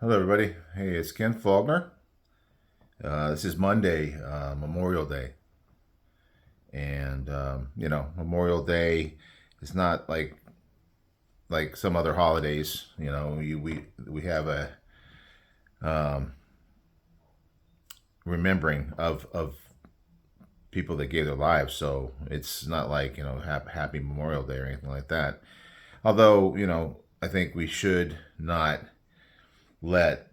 Hello, everybody. Hey, it's Ken Faulkner. This is Monday, Memorial Day, and Memorial Day is not like some other holidays. We have a um, remembering of people that gave their lives. So it's not like Happy Memorial Day or anything like that. Although I think we should not let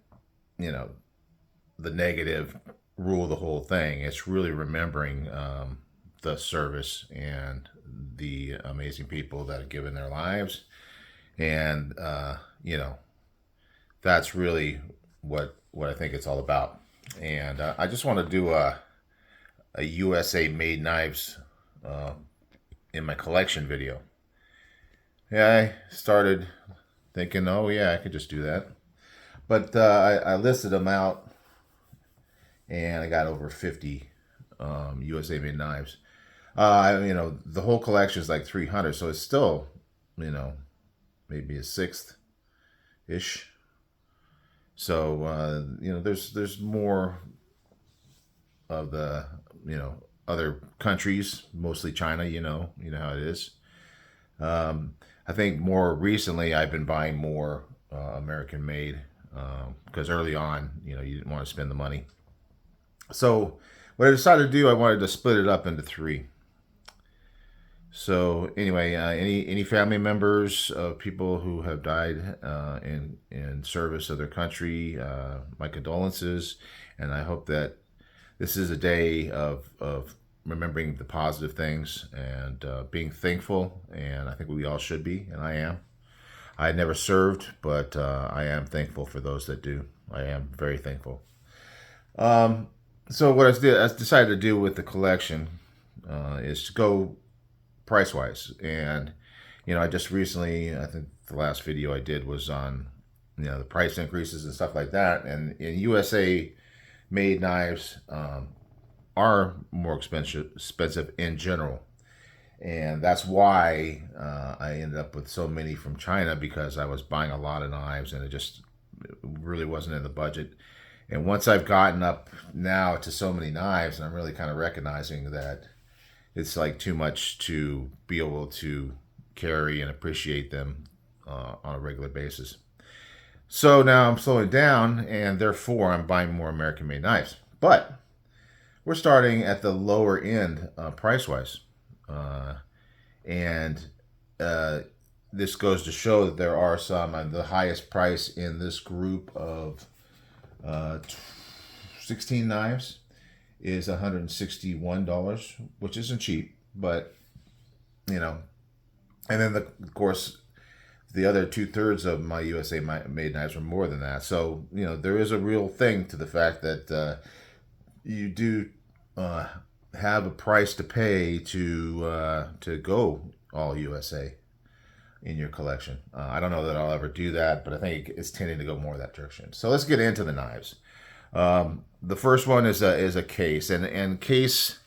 you know the negative rule the whole thing. It's really remembering the service and the amazing people that have given their lives, and that's really what I think it's all about. And I just want to do a USA made knives uh, in my collection video. Yeah, I started thinking, oh yeah, I could just do that, but I listed them out and I got over 50 USA made knives. The whole collection is like 300, so it's still, you know, maybe a sixth ish. So there's more of the other countries, mostly China. You know how it is. I think more recently I've been buying more American made because early on, you didn't want to spend the money. So what I decided to do, I wanted to split it up into three. So anyway, any family members of people who have died in service of their country, my condolences, and I hope that this is a day of remembering the positive things and being thankful. And I think we all should be, and I am. I never served, but I am thankful for those that do. I am very thankful. Um, so what I decided to do with the collection is to go price wise, and I just recently, I think the last video I did was on the price increases and stuff like that, and in USA made knives are more expensive in general, and that's why I ended up with so many from China, because I was buying a lot of knives and it just really wasn't in the budget. And once I've gotten up now to so many knives, and I'm really kind of recognizing that it's like too much to be able to carry and appreciate them on a regular basis. So now I'm slowing down, and therefore I'm buying more American made knives. But we're starting at the lower end price wise. And this goes to show that there are some, the highest price in this group of uh, 16 knives is $161, which isn't cheap, but you know. And then of course, the other two-thirds of my USA made knives are more than that. So there is a real thing to the fact that you do uh, have a price to pay to go all USA in your collection. I don't know that I'll ever do that, but I think it's tending to go more that direction. So let's get into the knives. The first one is a case, and case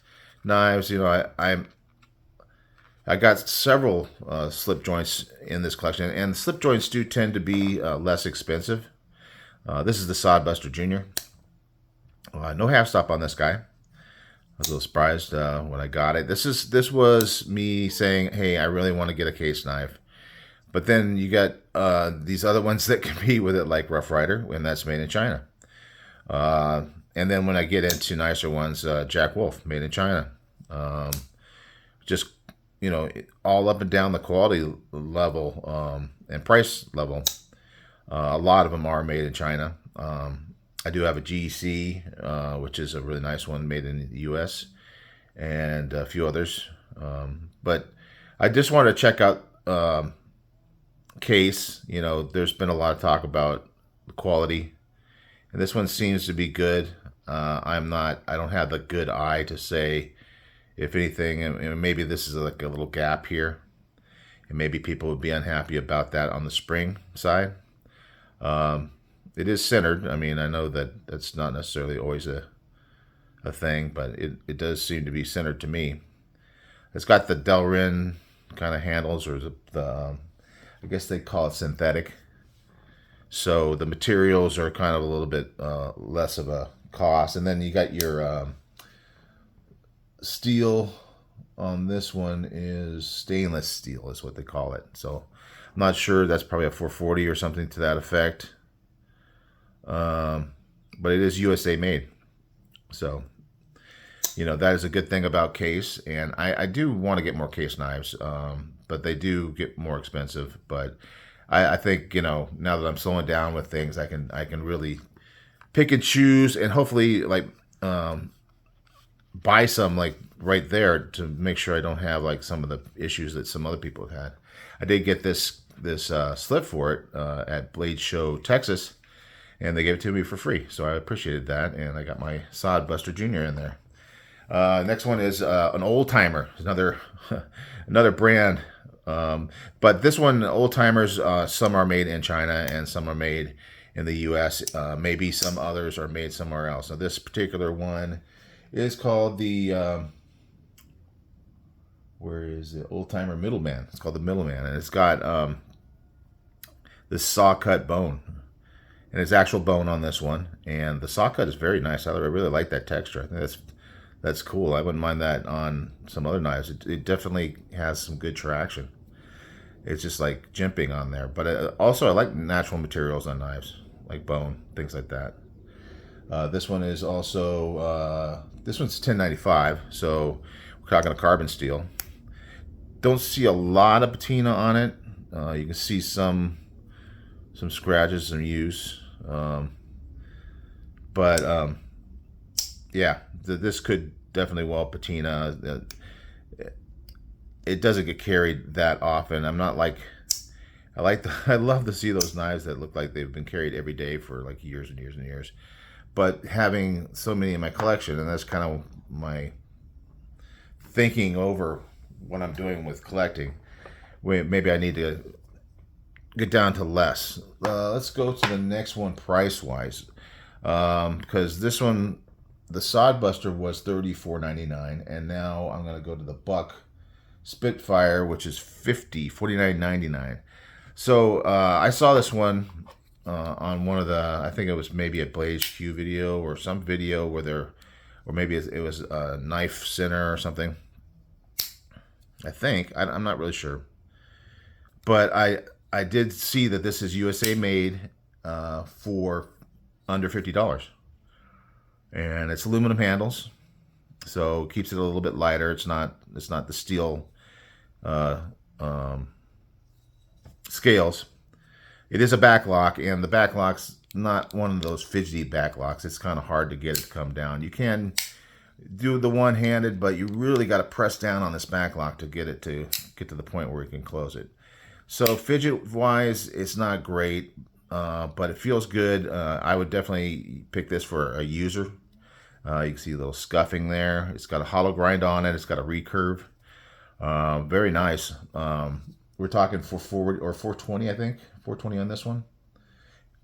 knives. I got several slip joints in this collection, and slip joints do tend to be less expensive. This is the Sodbuster Junior. No half stop on this guy. I was a little surprised when I got it. This was me saying, "Hey, I really want to get a case knife." But then you got these other ones that compete with it, like Rough Rider, and that's made in China. And then when I get into nicer ones, Jack Wolf, made in China. Just all up and down the quality level and price level. A lot of them are made in China. I do have a GEC, which is a really nice one made in the U.S., and a few others. But I just wanted to check out case. There's been a lot of talk about the quality, and this one seems to be good. I don't have the good eye to say if anything, and maybe this is like a little gap here, and maybe people would be unhappy about that on the spring side. It is centered. I mean, I know that that's not necessarily always a thing, but it does seem to be centered to me. It's got the Delrin kind of handles, or the I guess they call it synthetic So the materials are kind of a little bit less of a cost. And then you got your steel on this one is stainless steel is what they call it. So I'm not sure, that's probably a 440 or something to that effect. But it is USA made. So, that is a good thing about Case. And I do want to get more Case knives, but they do get more expensive. But I think, now that I'm slowing down with things, I can really pick and choose, and hopefully like buy some like right there to make sure I don't have like some of the issues that some other people have had. I did get this slip for it at Blade Show Texas, and they gave it to me for free, so I appreciated that, and I got my Sod Buster Jr. in there. Next one is an Old Timer, another another brand, but this one, Old Timers, some are made in China and some are made in the U.S. Maybe some others are made somewhere else. Now this particular one is called the where is the Old Timer Middleman? It's called the Middleman, and it's got this saw cut bone. And it's actual bone on this one, and the saw cut is very nice. I really like that texture. I think that's cool. I wouldn't mind that on some other knives. It definitely has some good traction. It's just like jimping on there. But also I like natural materials on knives, like bone, things like that. This one is also this one's 1095, so we're talking a carbon steel. Don't see a lot of patina on it. You can see some scratches, some use. Yeah, this could definitely well patina. It doesn't get carried that often. I'm not like, I love to see those knives that look like they've been carried every day for like years and years and years. But having so many in my collection, and that's kind of my thinking over what I'm doing with collecting, maybe I need to get down to less. Let's go to the next one price wise, because this one, the Sod Buster, was $34.99, and now I'm going to go to the Buck Spitfire, which is $49.99. So I saw this one on one of the, I think it was maybe a Blaze Q video or some video where or maybe it was a Knife Center or something. I think, I'm not really sure, but I did see that this is USA made for under $50, and it's aluminum handles, so it keeps it a little bit lighter. It's not the steel scales. It is a backlock, and the backlock's not one of those fidgety backlocks. It's kind of hard to get it to come down. You can do the one-handed, but you really got to press down on this backlock to get to the point where you can close it. So fidget-wise, it's not great, but it feels good. I would definitely pick this for a user. You can see a little scuffing there. It's got a hollow grind on it. It's got a recurve. Very nice. We're talking 440 or 420, I think. 420 on this one.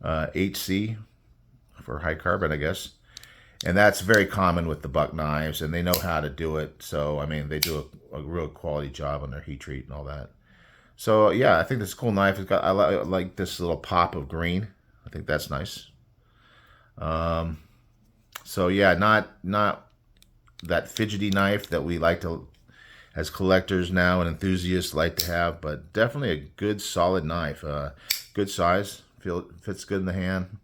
HC for high carbon, I guess. And that's very common with the Buck knives, and they know how to do it. So, I mean, they do a real quality job on their heat treat and all that. So, yeah, I think this is a cool knife. It's got, I like this little pop of green. I think that's nice. So, yeah, not that fidgety knife that we like to, as collectors now and enthusiasts, like to have, but definitely a good, solid knife. Good size. Fits good in the hand.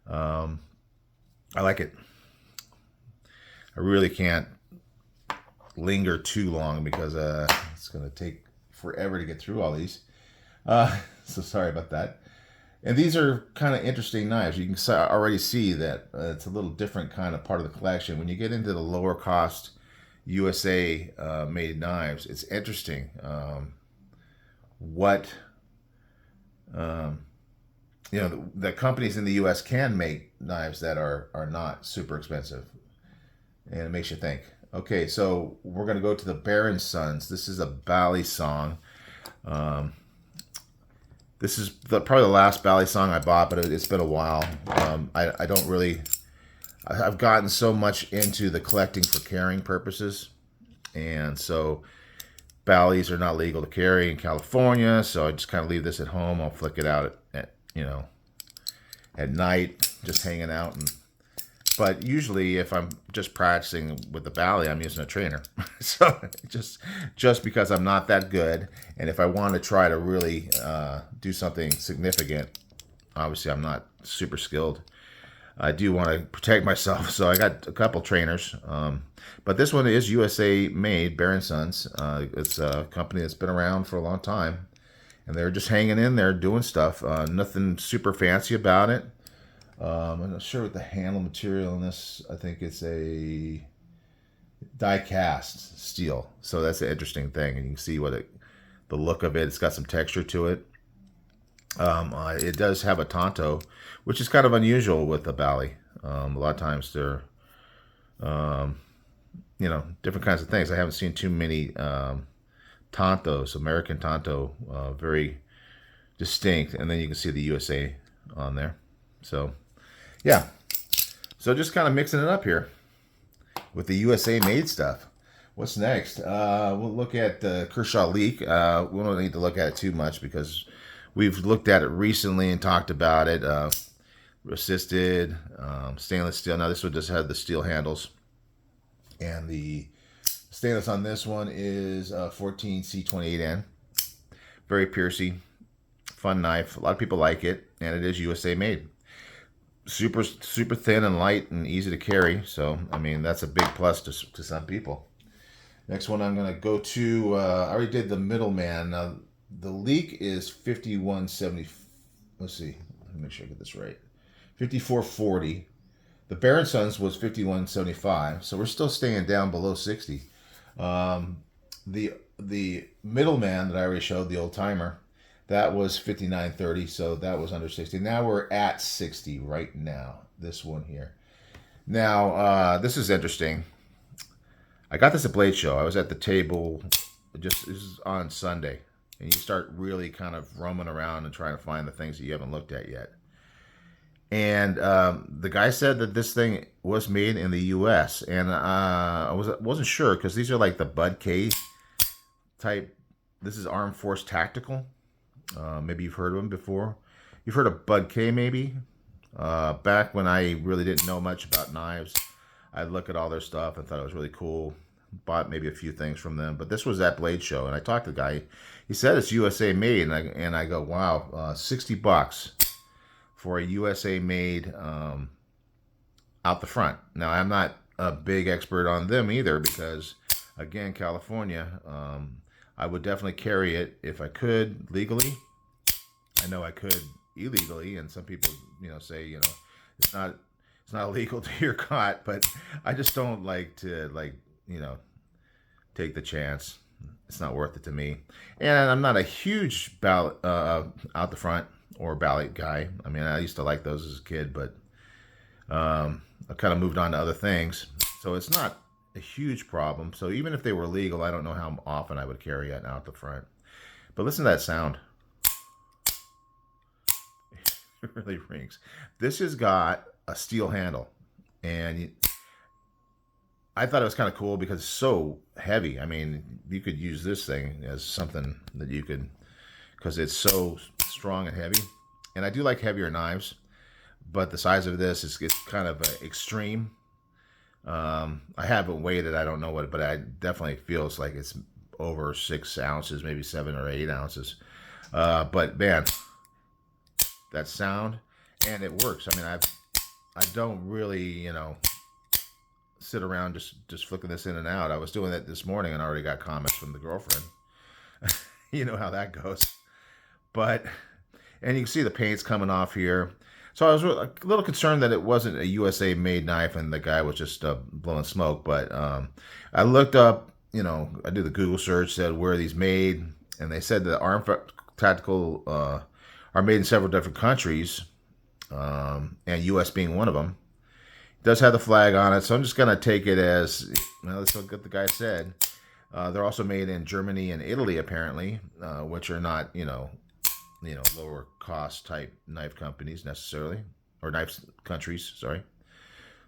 I like it. I really can't linger too long because it's going to take forever to get through all these. So sorry about that. And these are kind of interesting knives. You can already see that it's a little different kind of part of the collection. When you get into the lower cost USA made knives, it's interesting what the companies in the US can make knives that are not super expensive. And it makes you think. Okay, so we're going to go to the Baron Sons. This is a Balisong. This is probably the last Balisong I bought, but it's been a while. I don't really... I've gotten so much into the collecting for carrying purposes. And so Balis are not legal to carry in California, so I just kind of leave this at home. I'll flick it out at at night, just hanging out. But usually, if I'm just practicing with the Bally, I'm using a trainer. So just because I'm not that good, and if I want to try to really do something significant, obviously I'm not super skilled. I do want to protect myself, so I got a couple trainers. But this one is USA made, Bear & Sons. It's a company that's been around for a long time, and they're just hanging in there doing stuff. Nothing super fancy about it. I'm not sure what the handle material in this. I think it's a die cast steel, so that's an interesting thing, and you can see the look of it. It's got some texture to it. It does have a Tonto, which is kind of unusual with the Bally. A lot of times they're, different kinds of things. I haven't seen too many Tontos, American Tonto, very distinct. And then you can see the USA on there. So, yeah. So just kind of mixing it up here with the USA made stuff. What's next? We'll look at the Kershaw Leak. We don't need to look at it too much because we've looked at it recently and talked about it. Assisted, stainless steel. Now this one just had the steel handles. And the stainless on this one is 14C28N. Very piercy, fun knife. A lot of people like it, and it is USA made. Super thin and light and easy to carry. So, I mean, that's a big plus to some people. Next one I'm going to go to, I already did the Middleman. Now, the Leak is 5170. Let's see. Let me make sure I get this right. 5440. The Bear & Sons was 5175. So we're still staying down below 60. The Middleman that I already showed, the old timer, that was 5930. So that was under 60. Now we're at 60 right now. This one here. Now, this is interesting. I got this at Blade Show. I was at the table this is on Sunday. And you start really kind of roaming around and trying to find the things that you haven't looked at yet. And the guy said that this thing was made in the U.S. And I wasn't sure because these are like the Bud K type. This is Armed Force Tactical. Maybe you've heard of them before. You've heard of Bud K maybe? Back when I really didn't know much about knives, I'd look at all their stuff and thought it was really cool. Bought maybe a few things from them. But this was at Blade Show. And I talked to the guy. He said it's USA made. And I go, wow, $60 for a USA made out the front. Now, I'm not a big expert on them either because, again, California, I would definitely carry it if I could legally. I know I could illegally, and some people, say, it's not illegal till you're caught, but I just don't like to, take the chance. It's not worth it to me. And I'm not a huge out the front or ballot guy. I mean, I used to like those as a kid, but I kind of moved on to other things. So it's not a huge problem. So even if they were legal, I don't know how often I would carry it out the front. But listen to that sound. It really rings. This has got a steel handle. And I thought it was kind of cool because it's so heavy. I mean, you could use this thing as something that you could, because it's so strong and heavy. And I do like heavier knives, but the size of this is kind of extreme. I haven't weighed it. I don't know what, but it definitely feels like it's over 6 ounces, maybe 7 or 8 ounces. But man, that sound, and it works. I mean, I don't really, sit around just flicking this in and out. I was doing that this morning and I already got comments from the girlfriend. You know how that goes. But, and you can see the paint's coming off here. So I was a little concerned that it wasn't a USA made knife and the guy was just blowing smoke. But I looked up, I did the Google search, said where are these made, and they said that Armed Tactical are made in several different countries, and US being one of them. It does have the flag on it, so I'm just going to take it as, that's what the guy said. They're also made in Germany and Italy, apparently, which are not, lower cost type knife companies necessarily, or knife countries, sorry.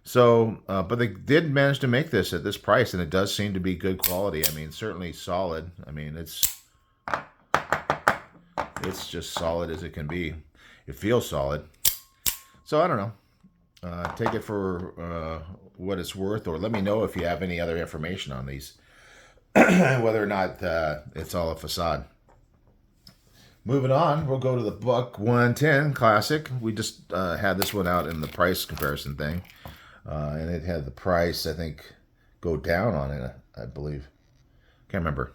So, but they did manage to make this at this price, and it does seem to be good quality. I mean, certainly solid. I mean, it's just solid as it can be. It feels solid. So I don't know. Take it for what it's worth, or let me know if you have any other information on these, whether or not it's all a facade. Moving on, we'll go to the Buck 110 Classic. We just had this one out in the price comparison thing, and it had the price, I think, go down on it, I believe. Can't remember.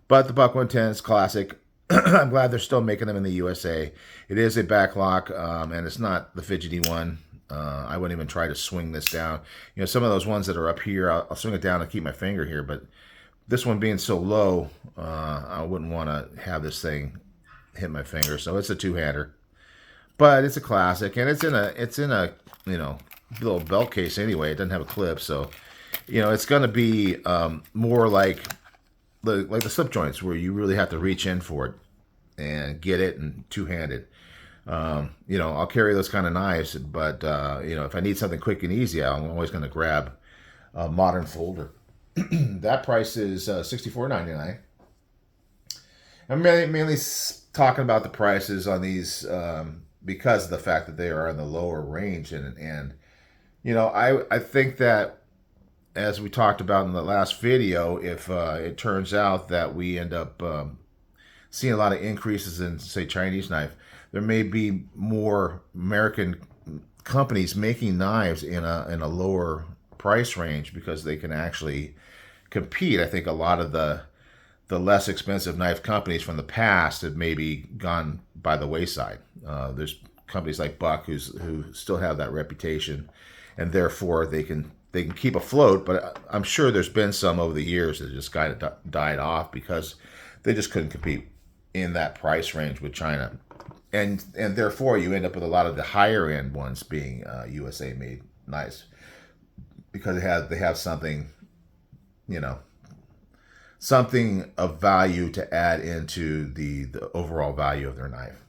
But the Buck 110 is classic. I'm glad they're still making them in the USA. It is a backlock, and it's not the fidgety one. I wouldn't even try to swing this down. You know, some of those ones that are up here, I'll swing it down and keep my finger here, but this one being so low, I wouldn't want to have this thing hit my finger. So it's a two-hander, but it's a classic, and it's in a you know, little belt case anyway. It doesn't have a clip, so you know it's going to be more like the slip joints, where you really have to reach in for it and get it, and two-handed. You know, I'll carry those kind of knives, but you know, if I need something quick and easy, I'm always going to grab a modern folder. That price is $64.99. I'm mainly talking about the prices on these because of the fact that they are in the lower range, and you know, I think that, as we talked about in the last video, if it turns out that we end up seeing a lot of increases in, say, Chinese knife, there may be more American companies making knives in a lower price range, because they can actually compete. I think a lot of the less expensive knife companies from the past have maybe gone by the wayside. There's companies like Buck who still have that reputation, and therefore they can keep afloat. But I'm sure there's been some over the years that just kind of died off because they just couldn't compete in that price range with China, and therefore you end up with a lot of the higher end ones being USA made knives, because they have something, you know, something of value to add into the overall value of their knife,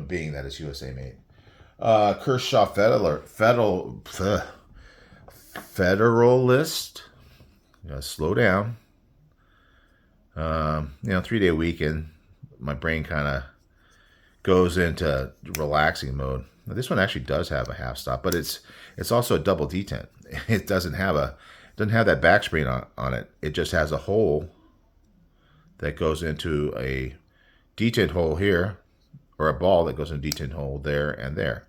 being that it's USA made. Kershaw Federalist. You gotta slow down. You know, 3-day weekend, my brain kind of goes into relaxing mode. Now, this one actually does have a half stop, but it's also a double detent. It doesn't have that back spring on it. It just has a hole that goes into a detent hole here, or a ball that goes in a detent hole there and there,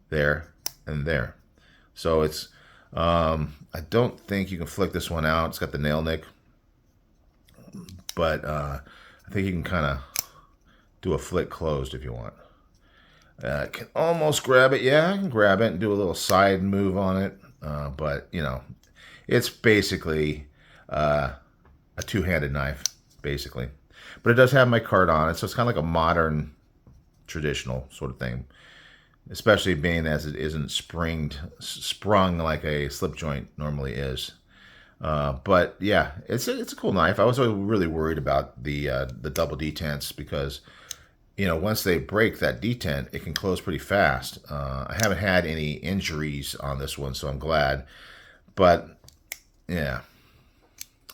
there and there. So it's I don't think you can flick this one out. It's got the nail nick, but I think you can kind of do a flick closed if you want. I can almost grab it. Yeah, I can grab it and do a little side move on it. But, you know, it's basically a two-handed knife, basically. But it does have my card on it, so it's kind of like a modern, traditional sort of thing, especially being as it isn't sprung like a slip joint normally is. But yeah, it's a cool knife. I was really worried about the double detents, because you know, once they break that detent, it can close pretty fast. I haven't had any injuries on this one, so I'm glad. But yeah,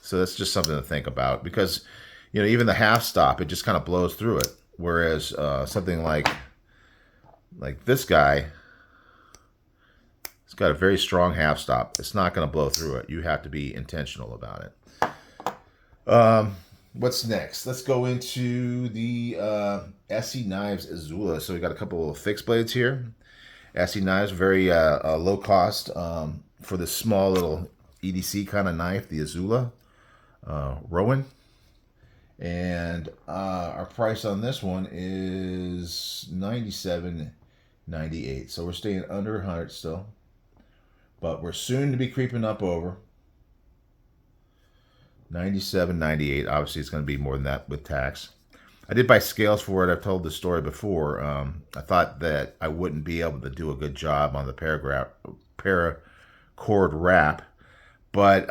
so that's just something to think about, because you know, even the half stop, it just kind of blows through it, whereas something like this guy, it's got a very strong half stop. It's not going to blow through it. You have to be intentional about it. What's next? Let's go into the Essie Knives Izula. So we got a couple of fixed blades here. Essie Knives, very low cost for this small little EDC kind of knife, the Izula Rowan. And our price on this one is $97.98. So we're staying under 100 still, but we're soon to be creeping up over $97.98. Obviously, it's going to be more than that with tax. I did buy scales for it. I've told this story before. I thought that I wouldn't be able to do a good job on the paracord wrap, but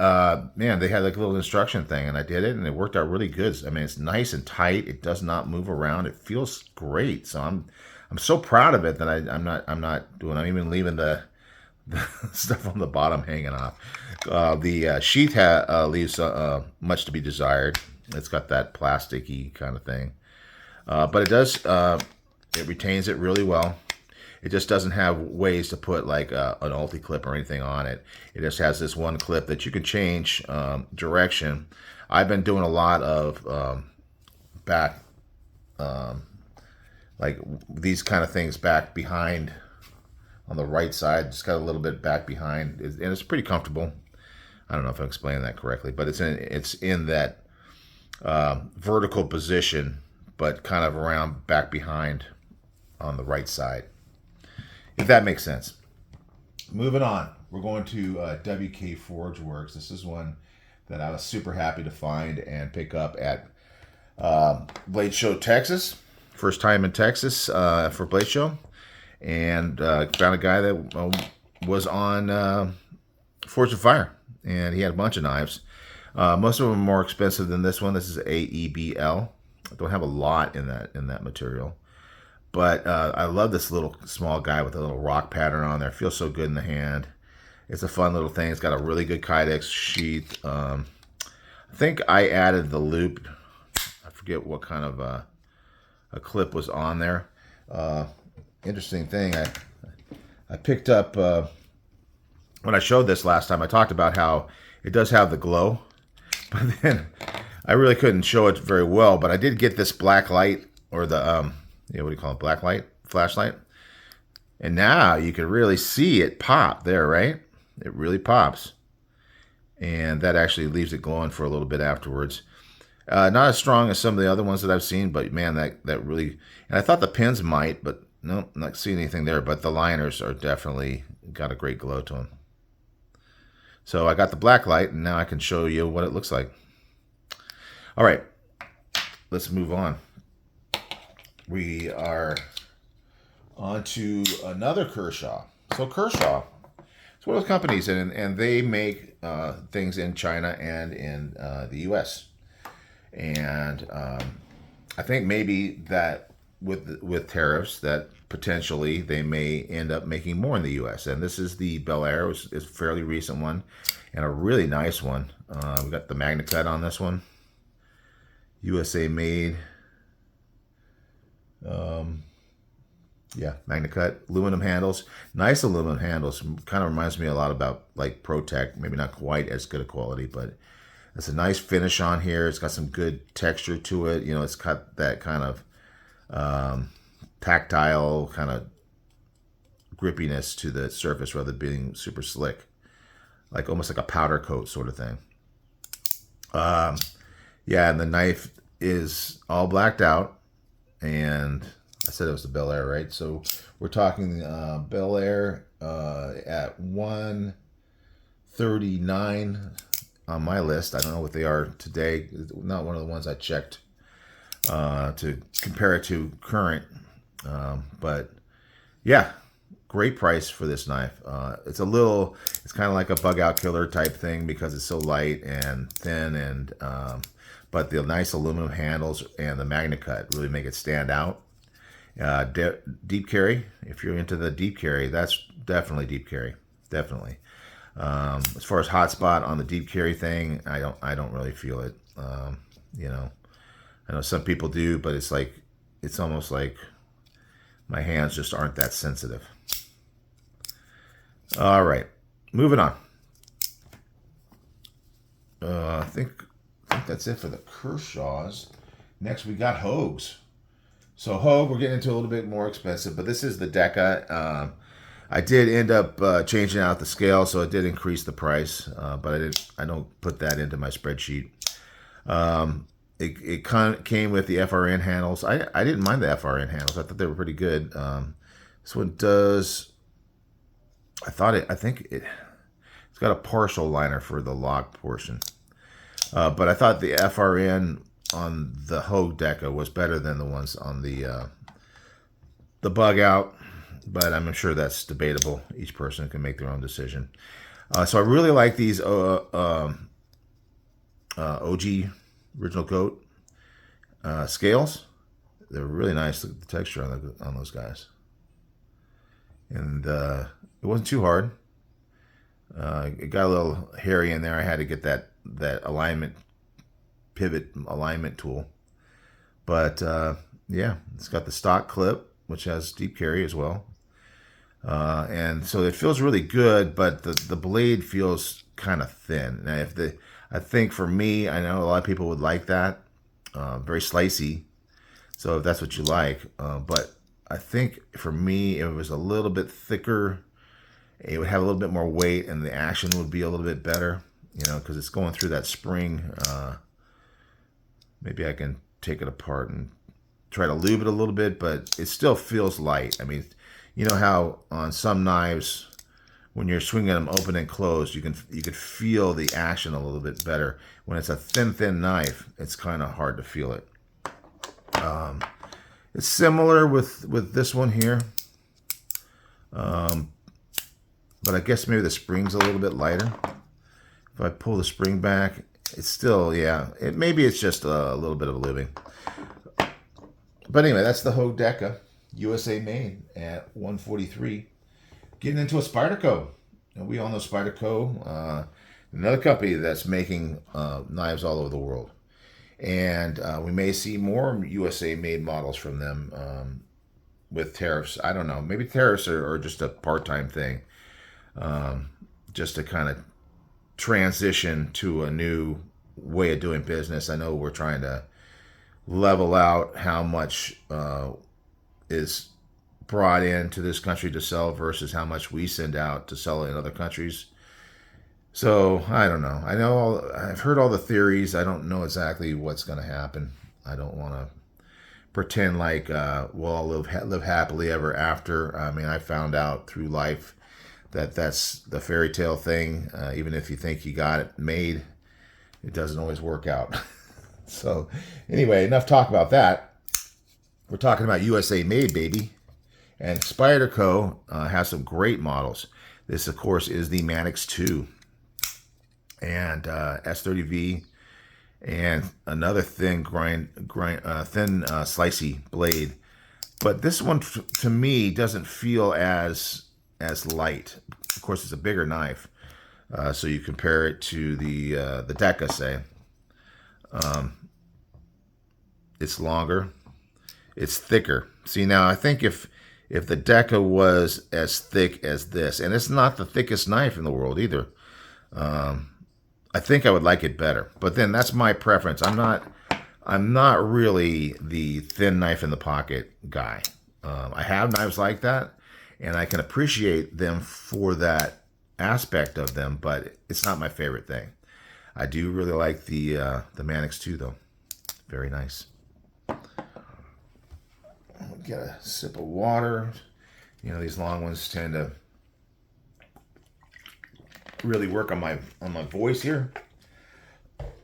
man, they had like a little instruction thing, and I did it, and it worked out really good. I mean, it's nice and tight. It does not move around. It feels great. So I'm so proud of it that I'm even leaving the stuff on the bottom hanging off. The sheath leaves much to be desired. It's got that plasticky kind of thing, but it does. It retains it really well. It just doesn't have ways to put like an ulti clip or anything on it. It just has this one clip that you can change direction. I've been doing a lot of back, like these kind of things back behind on the right side, just got a little bit back behind, and it's pretty comfortable. I don't know if I'm explaining that correctly, but it's in that vertical position, but kind of around back behind on the right side, if that makes sense. Moving on, we're going to WK Forge Works. This is one that I was super happy to find and pick up at Blade Show Texas. First time in Texas for Blade Show, and found a guy that was on Forge of Fire, and he had a bunch of knives. Most of them are more expensive than this one. This is AEBL. I don't have a lot in that material, but I love this little small guy with a little rock pattern on there. Feels so good in the hand. It's a fun little thing. It's got a really good Kydex sheath. I think I added the loop. I forget what kind of a clip was on there. Interesting thing. I picked up when I showed this last time. I talked about how it does have the glow, but then I really couldn't show it very well. But I did get this black light, or the what do you call it? Black light flashlight. And now you can really see it pop there, right? It really pops. And that actually leaves it glowing for a little bit afterwards. Not as strong as some of the other ones that I've seen, but man, that really... And I thought the pins might, but no, not seeing anything there. But the liners are definitely got a great glow to them. So I got the black light, and now I can show you what it looks like. All right, let's move on. We are on to another Kershaw. So Kershaw, it's one of those companies, and they make things in China and in the U.S. And I think maybe that with tariffs, that potentially they may end up making more in the U.S. And this is the Bel Air, which is a fairly recent one, and a really nice one. We got the MagnaCut on this one, USA made. Yeah, MagnaCut, aluminum handles, nice aluminum handles. Kind of reminds me a lot about like ProTech. Maybe not quite as good a quality, but it's a nice finish on here. It's got some good texture to it. You know, it's got that kind of tactile kind of grippiness to the surface rather than being super slick, like almost like a powder coat sort of thing. Yeah, and the knife is all blacked out, and I said it was the Bel Air, right? So we're talking Bel Air at 139 on my list. I don't know what they are today. Not one of the ones I checked to compare it to current. But yeah, great price for this knife. It's kind of like a bug out killer type thing because it's so light and thin, and but the nice aluminum handles and the MagnaCut really make it stand out. Deep carry, if you're into the deep carry, that's definitely deep carry, definitely. As far as hotspot on the deep carry thing, I don't really feel it. You know, I know some people do, but it's almost like my hands just aren't that sensitive. All right, moving on. I think that's it for the Kershaws. Next, we got Hogues. So Hogue, we're getting into a little bit more expensive, but this is the Deca. I did end up changing out the scale, so it did increase the price, but I don't put that into my spreadsheet. It came with the FRN handles. I didn't mind the FRN handles. I thought they were pretty good. This one does. I think it's got a partial liner for the lock portion, but I thought the FRN on the Hogue Deca was better than the ones on the bug out, but I'm sure that's debatable. Each person can make their own decision. So I really like these OG Original Goat scales. They're really nice. The texture on those guys, and it wasn't too hard. It got a little hairy in there. I had to get that pivot alignment tool, but yeah, it's got the stock clip, which has deep carry as well. And so it feels really good, but the blade feels kind of thin. Now, I think for me, I know a lot of people would like that, very slicey. So if that's what you like, but I think for me, it was a little bit thicker. It would have a little bit more weight, and the action would be a little bit better, because it's going through that spring. Maybe I can take it apart and try to lube it a little bit, but it still feels light. I mean, you know how on some knives, when you're swinging them open and closed, you can feel the action a little bit better. When it's a thin knife, it's kind of hard to feel it. It's similar with this one here, but I guess maybe the spring's a little bit lighter. If I pull the spring back, it's still, yeah, maybe it's just a little bit of a lubing. But anyway, that's the Hogue Deka, USA made at $143. Getting into a Spyderco. And we all know Spyderco, another company that's making knives all over the world. And we may see more USA made models from them with tariffs. I don't know. Maybe tariffs are just a part-time thing, just to kind of transition to a new way of doing business. I know we're trying to level out how much is brought into this country to sell versus how much we send out to sell in other countries. So I don't know. I've heard all the theories. I don't know exactly what's going to happen. I don't want to pretend like we'll all live happily ever after. I mean, I found out through life that that's the fairy tale thing. Even if you think you got it made, it doesn't always work out. So anyway, enough talk about that. We're talking about USA made, baby. And Spyderco has some great models. This, of course, is the Manix 2 and S30V, and another thin slicey blade. But this one, to me, doesn't feel as light. Of course, it's a bigger knife, so you compare it to the Deka, say. It's longer, it's thicker. See, now I think if the Deka was as thick as this, and it's not the thickest knife in the world either, I think I would like it better. But then that's my preference. I'm not really the thin knife in the pocket guy. I have knives like that, and I can appreciate them for that aspect of them, but it's not my favorite thing. I do really like the Manix 2 though. Very nice. I'll get a sip of water. These long ones tend to really work on my voice here.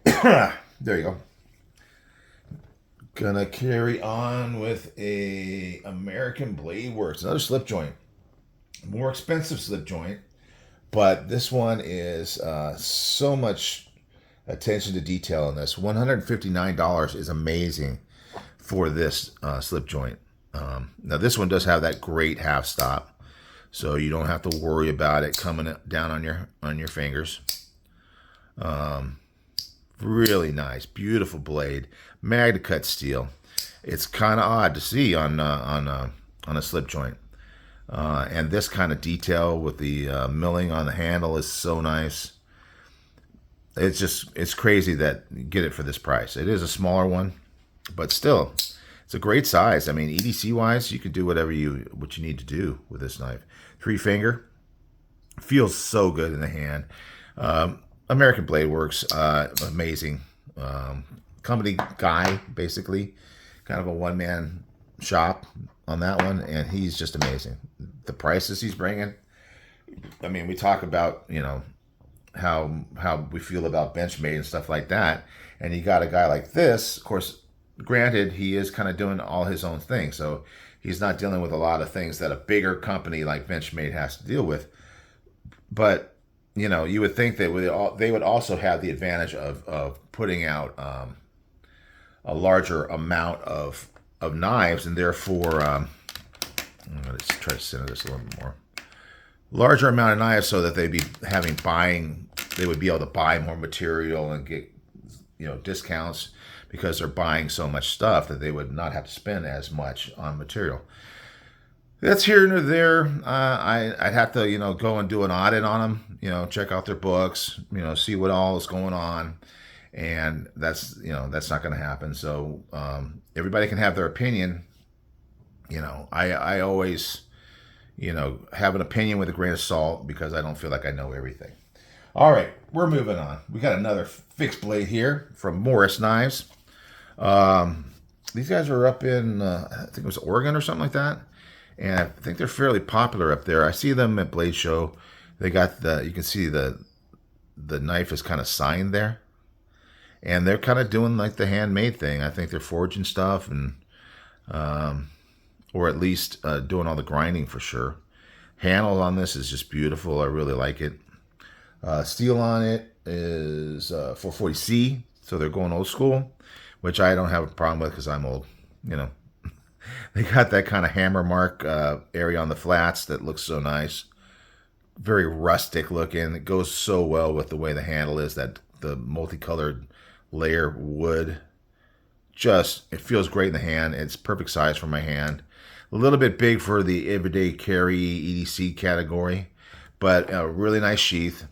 There you go. Gonna carry on with a American Blade Works, another slip joint, more expensive slip joint, but this one is so much attention to detail in this. $159 is amazing for this slip joint. Now this one does have that great half stop, so you don't have to worry about it coming down on your fingers. Really nice, beautiful blade, MagnaCut steel. It's kind of odd to see on a slip joint, and this kind of detail with the milling on the handle is so nice. It's crazy that you get it for this price. It is a smaller one, but still, it's a great size. I mean, EDC wise, you could do what you need to do with this knife. 3-finger, feels so good in the hand. American Blade Works, amazing company guy, basically, kind of a one-man shop on that one, and he's just amazing. The prices he's bringing. I mean, we talk about how we feel about Benchmade and stuff like that, and you got a guy like this. Of course, granted, he is kind of doing all his own thing, so he's not dealing with a lot of things that a bigger company like Benchmade has to deal with. But you would think they would also have the advantage of putting out a larger amount of knives, and therefore, I'm going to try to center this a little bit more. Larger amount of knives, so that they'd be they would be able to buy more material and get discounts, because they're buying so much stuff that they would not have to spend as much on material. That's here and there. I'd have to, go and do an audit on them, check out their books, see what all is going on. And that's not going to happen. So everybody can have their opinion. I always, have an opinion with a grain of salt because I don't feel like I know everything. All right, we're moving on. We got another fixed blade here from Morris Knives. These guys are up in, I think it was Oregon or something like that. And I think they're fairly popular up there. I see them at Blade Show. They got you can see the knife is kind of signed there. And they're kind of doing like the handmade thing. I think they're forging stuff and, or at least doing all the grinding for sure. Handle on this is just beautiful. I really like it. Steel on it is 440C. So they're going old school, which I don't have a problem with because I'm old, They got that kind of hammer mark area on the flats that looks so nice. Very rustic looking. It goes so well with the way the handle is, that the multicolored layer wood. It feels great in the hand. It's perfect size for my hand. A little bit big for the everyday carry EDC category, but a really nice sheath,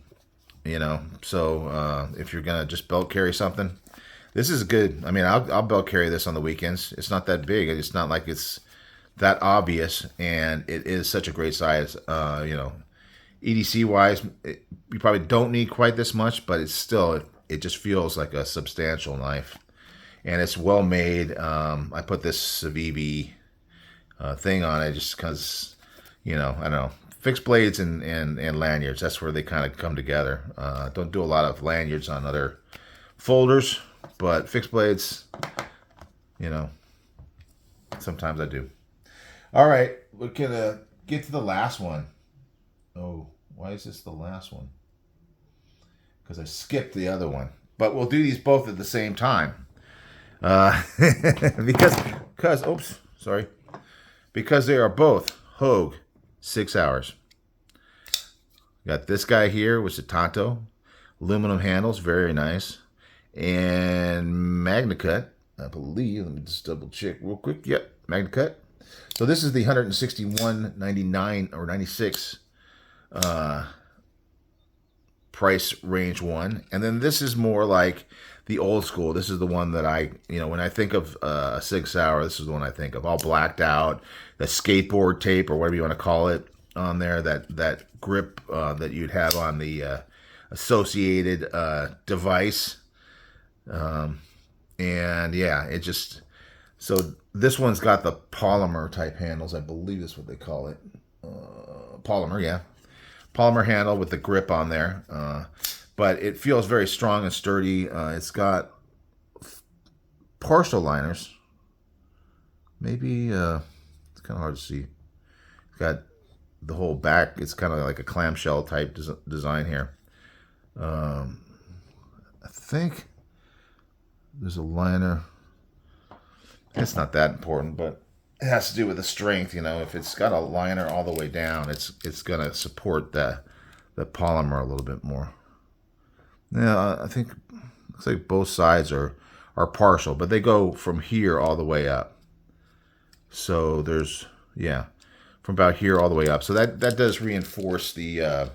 So if you're going to just belt carry something, this is good. I mean, I'll belt carry this on the weekends. It's not that big. It's not like it's that obvious, and it is such a great size. EDC wise, you probably don't need quite this much, but it's still, it just feels like a substantial knife, and it's well made. I put this Civivi thing on it just because, I don't know, fixed blades and lanyards. That's where they kind of come together. Don't do a lot of lanyards on other folders. But fixed blades, sometimes I do. All right, we're going to get to the last one. Oh, why is this the last one? Because I skipped the other one. But we'll do these both at the same time. Because they are both Hogue 6 hours. Got this guy here, which is a Tanto. Aluminum handles, very nice. And MagnaCut, I believe. Let me just double check real quick. Yep, MagnaCut. So this is the 161.99 or 96 price range one, and then this is more like the old school. This is the one that I, when I think of a 6 hour, this is the one I think of. All blacked out, the skateboard tape or whatever you want to call it on there. That grip that you'd have on the associated device. And yeah, so this one's got the polymer type handles. I believe that's what they call it. Polymer, yeah. Polymer handle with the grip on there. But it feels very strong and sturdy. It's got partial liners. Maybe, it's kind of hard to see. It's got the whole back. It's kind of like a clamshell type design here. I think there's a liner. It's not that important, but it has to do with the strength. If it's got a liner all the way down, it's gonna support the polymer a little bit more. Yeah, I think looks like both sides are partial, but they go from here all the way up. So there's from about here all the way up. So that does reinforce the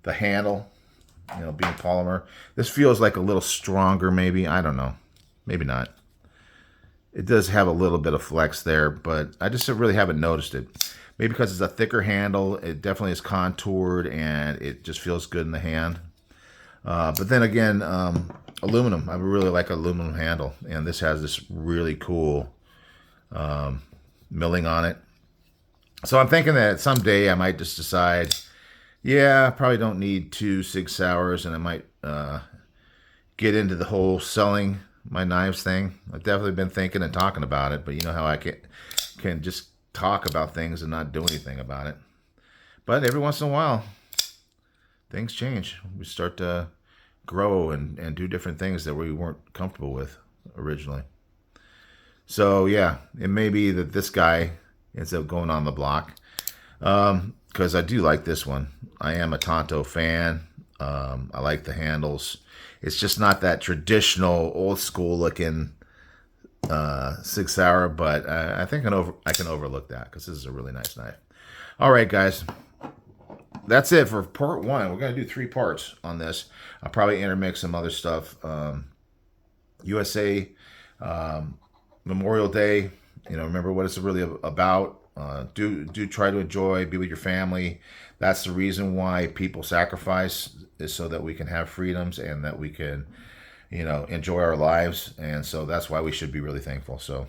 handle. Being polymer. This feels like a little stronger, maybe. I don't know. Maybe not. It does have a little bit of flex there, but I just really haven't noticed it. Maybe because it's a thicker handle. It definitely is contoured, and it just feels good in the hand. But then again, aluminum. I really like aluminum handle, and this has this really cool milling on it. So I'm thinking that someday I might just decide, I probably don't need 2 6 hours, and I might get into the whole selling my knives thing. I've definitely been thinking and talking about it, but you know how I can just talk about things and not do anything about it. But every once in a while, things change. We start to grow and do different things that we weren't comfortable with originally. So yeah, it may be that this guy ends up going on the block. Because I do like this one. I am a Tanto fan. I like the handles. It's just not that traditional, old school looking Sig Sauer, but I think I can overlook that because this is a really nice knife. All right, guys, that's it for part one. We're gonna do 3 parts on this. I'll probably intermix some other stuff. USA Memorial Day. Remember what it's really about. Do try to enjoy, be with your family. That's the reason why people sacrifice, is so that we can have freedoms and that we can, enjoy our lives. And so that's why we should be really thankful. So,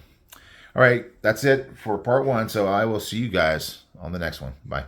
all right, that's it for part one. So I will see you guys on the next one. Bye.